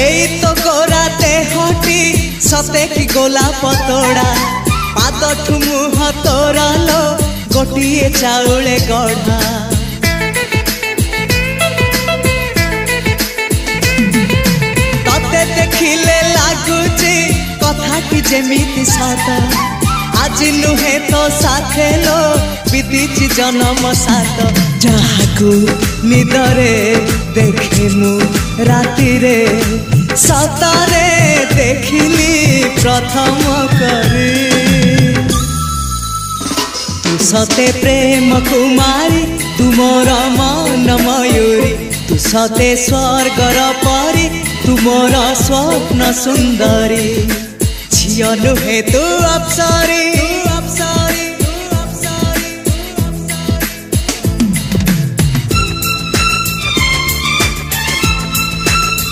एई तो गोरा देहटी सते कि गोलाप तोड़ा पाद मुह तोरा लो गोटिए चाउले गढ़ा तते देखिले लागुची कथाटी जेमिति सत आज नुहे तो साथे लो बीतीची जन्म सात जहाकू निदरे देखे मु राति रे सतरे देखिली प्रथम करी तू सते प्रेम कुमारी तू मोर मन मयूरी तू सते स्वर्गर परी तू मोर स्वप्न सुंदरी झियो नुहे तू अप्सरी।